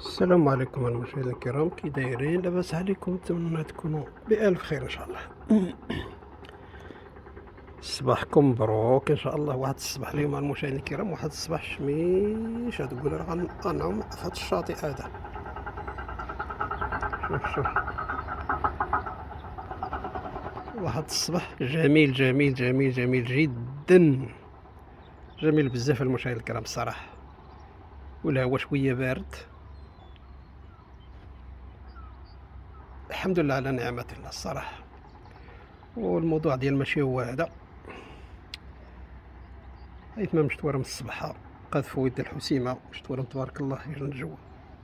السلام عليكم المشاهدين الكرام، كي دايرين؟ لاباس عليكم؟ نتمنى تكونوا بألف خير ان شاء الله. صباحكم مبروك ان شاء الله. واحد الصباح اليوم المشاهدين الكرام، واحد الصباح شميش تقول راه غنعوم في هذا الشاطئ هذا. شوف واحد الصباح جميل جميل جميل جميل جدا، جميل بزاف المشاهدين الكرام الصراحه. ولا هو شويه بارد، الحمد لله على نعمة الله الصراحه. والموضوع ديال ماشي هو هذا، حيت ما مشت ورا من الصباح قذفوا يد الحسيمه، مشت ورا تبارك الله يجي الجو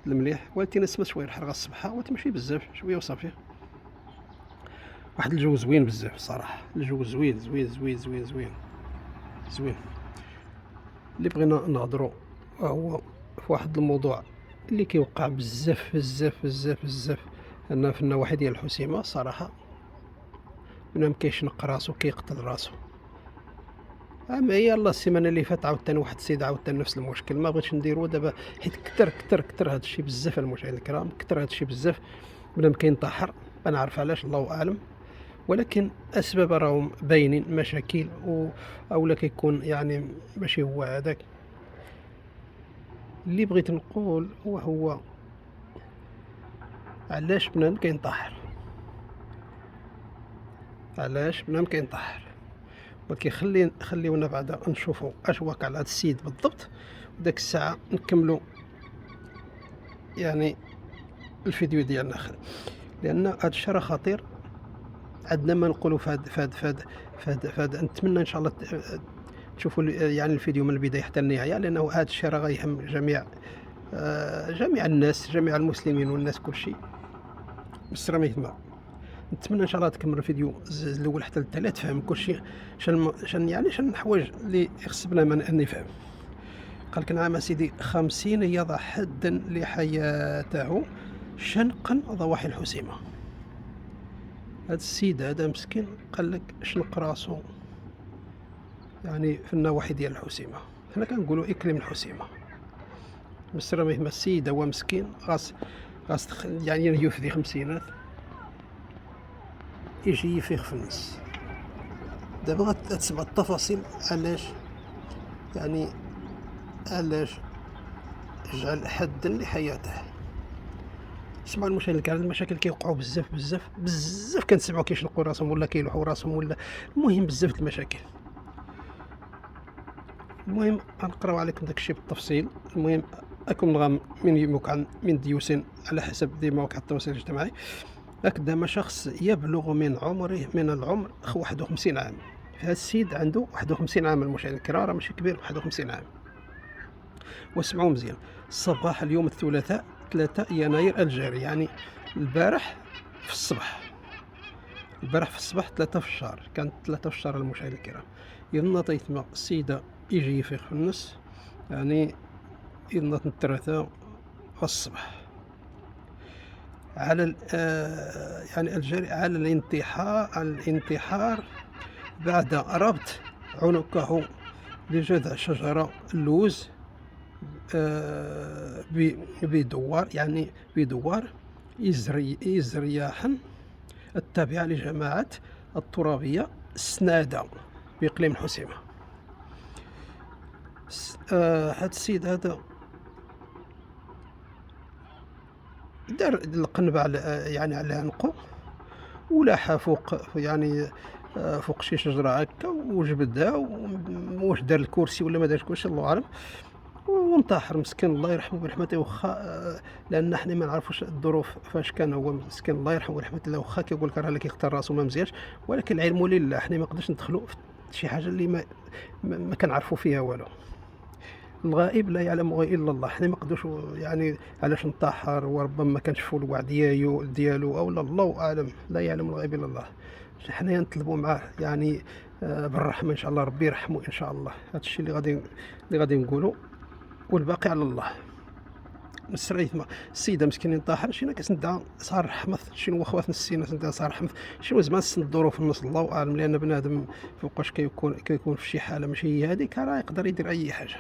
المليح، ولكن السما شويه الحرقه الصباح، ولكن ماشي بزاف، شويه وصافي. واحد الجو زوين بزاف الصراحه، الجو زوين زوين زوين زوين زوين زوين. اللي بغينا نهضروا هو في واحد الموضوع اللي كيوقع بزاف بزاف بزاف بزاف هنا في النواحي ديال الحسيمه صراحه. بنادم كيشنق راسو، كيقتل راسو. اما هي الله السيمانه اللي فات عاوتاني واحد السيد عاوتاني نفس المشكل، ما بغيتش نديرو دابا حيت كتر هذا الشيء بزاف المشاهدين الكرام، كتر هذا الشيء بزاف. بنادم كينتحر، ما نعرف علاش، الله اعلم، ولكن اسباب راهم باينين، مشاكل اولا كيكون يعني ماشي هو هذاك اللي بغيت نقول. وهو علاش بنادم كينتحر، علاش بنادم كينتحر. ولكن خليونا بعدا نشوفوا اش واقع لهذا السيد بالضبط، وداك الساعه نكملوا يعني الفيديو ديالنا اخر، لان هذا الشيء راه خطير. عندنا ما نقولوا فهاد نتمنى ان شاء الله تشوفوا يعني الفيديو من البدايه حتى النهايه، لانه هذا الشيء راه غيهم جميع الناس، جميع المسلمين والناس كل شيء. بس راه ما يهمها. نتمنى ان شاء الله تكمل الفيديو الاول حتى الثالث، تفهم كل شيء، شن الحوايج اللي يخص بنادم ان يفهم. قال لك نعم سيدي، 50 يضع حدا لحياته شنقا ضواحي الحسيمة. هذا السيد هذا مسكين قال لك شنق راسو يعني في النواحي ديال الحسيمة. حنا كنقولوا اقليم الحسيمة. بس راه مهما السيد هو مسكين، غاس يعني يفدي خمسينات يجي يفيخ في النص. دابا غتسمع التفاصيل علاش جعل حدا لحياته. سمعوا المشاهدين الكرام، المشاكل كيوقعوا بزاف بزاف بزاف، كنسمعوا كيشنقوا راسهم ولا كيلوحوا راسهم ولا، المهم بزاف المشاكل. المهم غنقراو عليكم داكشي بالتفصيل. المهم راكم نغام من موقع من ديوسين على حسب دي مواقع التواصل الاجتماعي. أقدم شخص يبلغ من العمر 51 عام. هذا السيد عنده 51 عام المشاهدين الكرام، راه ماشي كبير، 51 عام. واسمعوا مزيان، صباح اليوم الثلاثاء 3 يناير الجاري، يعني البارح في الصباح، البارح في الصباح 3 في الشهر، كانت 3 في الشهر المشاهدين الكرام. إذن طيتما السيدة يجي يفيق في النص، يعني إذن الثلاثاء في الصباح على يعني الجري على الانتحار بعد ربط عنقه بجذع شجرة اللوز بدوار، يعني بدوار إزرياحا التابعة لجماعة الترابية السنادة بإقليم الحسيمة. هذا السيد هذا دار القنبة يعني على عنقه، ولاحها فوق يعني فوق شي شجرة هكا، وجبدها، واش دار الكرسي ولا ما دارش كرسي الله أعلم، وانتحر مسكين الله يرحمه برحمته. واخا لان حنا ما نعرفوش الظروف فاش كان هو مسكين الله يرحمه برحمه الله، واخا كيقول لك راه اللي كيختار راسو ما مزيانش، ولكن العلم لله، حنا ما نقدرش ندخلوا في شي حاجه اللي ما كنعرفوا فيها والو. الغائب لا يعلم الا الله. حنا ما نقدروش يعني علاش انتحر، وربما ما كانش فول الوعي ديالو او لا، الله اعلم، لا يعلم الغيب الا الله. حنا نطلبوا معاه يعني بالرحمه ان شاء الله، ربي يرحمه ان شاء الله. هذا الشيء اللي غادي نقولوا، والباقي على الله. مسريت ما السيده مسكين انتحر، شينا كنسندها صار حمث، شنو خوات نسينا سندها صار حمث، شنو زعما الظروف في النص الله اعلم، لان بنادم فوقاش كيكون في شي حاله ماشي هي هذيك، راه يقدر يدير اي حاجه.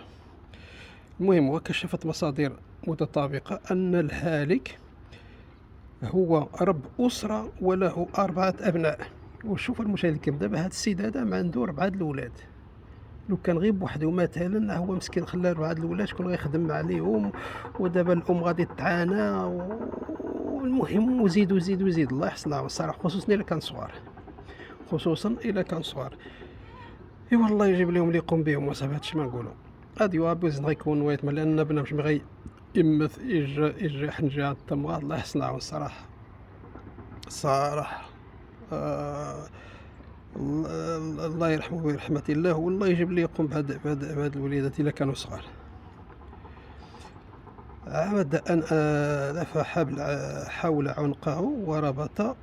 المهم وكشفت مصادر متطابقة أن الهالك هو رب أسرة وله 4 أبناء. وشوف المشاهد الكريم دابا هاد السيد هذا ما عنده 4 د الولاد، لو كان غير بوحدو مثلًا هو مسكين خلى 4 د الولاد شكون غيخدم عليهم، ودابا الأم غادي تعانى والمهم وزيد، وزيد، وزيد الله يحسن العون الصراحة خصوصًا إلا كانوا صغار، خصوصًا إلا كانوا صغار. إيوا الله يجيب ليهم اللي يقوم بهم وصافي هاد الشي ما نقولو. غادي هو بوزيد غيكون ويتما لأن بنادم يمث يجرح من جهة التمغاض الله يحسن العون الصراحة. الصراحة آآ الله يرحمه برحمة الله، والله يجيب اللي يقوم بهاد الوليدات إلا كانوا صغار. عاد أن لف حول عنقه وربط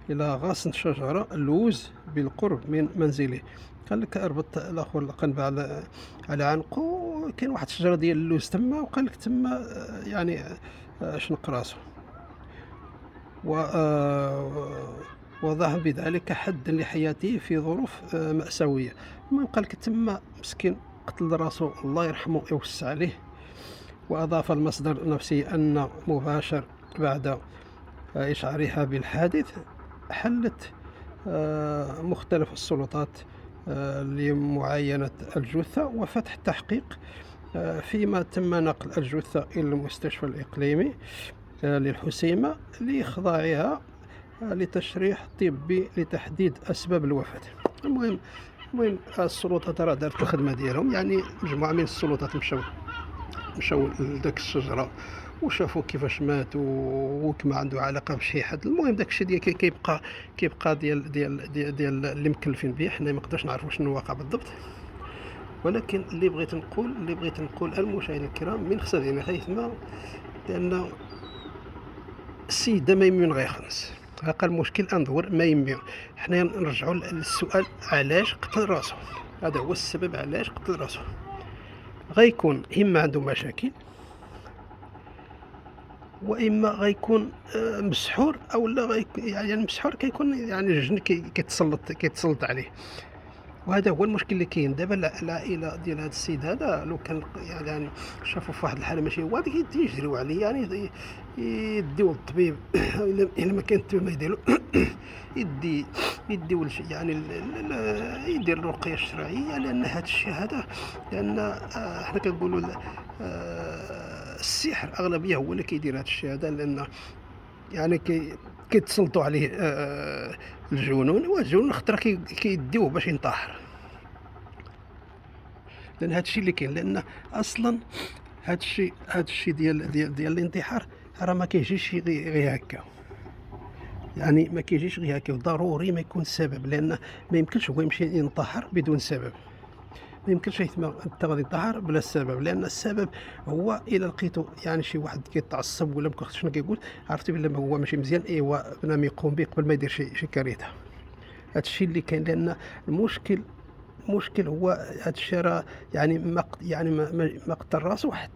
إلى غصن شجرة اللوز بالقرب من منزله. قال لك ربط الآخر القنب على عنقه، كاين واحد الشجرة ديال اللوز تما، وقال لك تما يعني شنق راسو و وضع بذلك حدا لحياته في ظروف مأساوية. المهم قال لك تما مسكين قتل راسو الله يرحمه ويوسع عليه. وأضاف المصدر النفسي أن مباشر بعد إشعارها بالحادث حلت مختلف السلطات لمعاينة الجثة وفتح التحقيق، فيما تم نقل الجثة إلى المستشفى الإقليمي للحسيمة لإخضاعها لتشريح طبي لتحديد أسباب الوفاة. المهم السلطات راه دارت الخدمة ديالهم، يعني مجموعة من السلطات مشاو لداك الشجرة وشافوا كيفاش مات وكما عنده علاقة بشي حد. المهم داك الشيء ديال كيبقى ديال اللي مكلفين به، حنا ما نقدرش نعرفوا شنو واقع بالضبط. ولكن اللي بغيت نقول المشاهدين الكرام من خصنا حيثما لأن السيد ما يمكن غيخلص هاكا المشكل أندور ما يمكن. حنا نرجعوا للسؤال علاش قتل راسو، هذا هو السبب علاش قتل راسو. غيكون إما عنده مشاكل واما غيكون مسحور او لا يعني المسحور كيكون يعني الجن كيتسلط عليه. وهذا هو المشكل اللي كاين دابا. العائله ديال هذا السيد هذا لو كان يعني شافوا في واحد الحاله ماشي هو هذيك يجريو عليه، يعني يديو للطبيب الا ما كان الطبيب ما يديرو يديو يعني يدير الرقيه الشرعيه، لان هذا الشيء هذا لان حنا كنقولوا السحر اغلبيه هو اللي كيدير هذا الشيء هذا، لان يعني كيتسلطوا عليه الجنون، والجنون خطره كيديوه باش ينتحر. لان هذا الشيء اللي كاين، لان اصلا هذا الشيء ديال الانتحار راه ما كيجيش غير هكا، يعني ما كيجيش غير هكا، ضروري ما يكون سبب، لان ما يمكنش هو يمشي ينتحر بدون سبب. ما يمكنش انت غادي تنتحر بلا سبب، لان السبب هو الا لقيتو يعني شي واحد كيتعصب ولا ما شنو كيقول، عرفتي بلا هو ماشي مزيان، ايوا بنادم يقوم به قبل ما يدير شي كارثه. هذا الشيء اللي كاين، لان المشكل هو هذا الشيء راه يعني ما قتل راسو حتى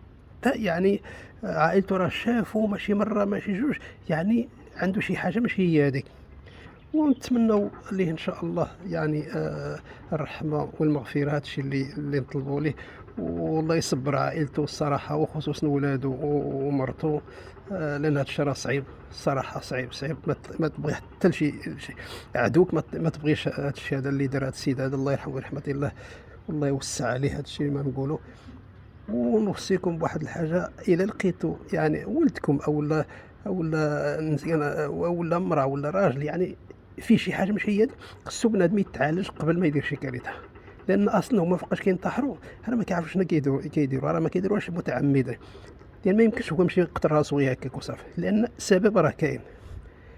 يعني عائلته راه شافوا ماشي مره ماشي جوج، يعني عنده شي حاجه ماشي هي هذيك. ونتمنوا ليه ان شاء الله يعني الرحمه والمغفره، هذا الشيء اللي نطلبوا ليه، والله يصبر عائلته الصراحه وخصوصا ولادو ومرته، لان هذا الشيء راه صعيب الصراحه، صعيب ما تبغي حتى شي عدوك ما تبغيش هذا الشيء هذا اللي دار هذا السيد هذا الله يرحمه ورحمه الله، والله يوسع عليه هذا الشيء ما نقولوا. ونوصيكم بواحد الحاجه، الا لقيتوا يعني ولدكم او لا امراه ولا راجل يعني في شي حاجه ماشي هي، خصو بنادم يتعالج قبل ما يدير شي كارثه، لان اصلا هما فوقاش كينتحروا راه ما كيعرفوش شنو كيديروا، راه ما كيديروش متعمدا، لان ما يمكنش هو يمشي يقتل راسو غير هكاك وصافي، لان السبب راه كاين.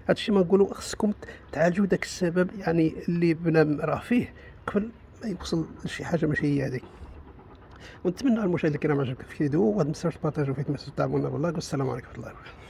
هادشي ما نقولوا خصكم تعالجوا داك السبب يعني اللي بنادم راه فيه قبل ما يوصل لشي حاجه ماشي هي هذيك. ونتمنى المشاهدين الكرام عجبك الفيديو، وما تنساوش تبارطاجيو فيه، تمسوا تعاونوا بالله، والسلام عليكم ورحمه الله وبركاته.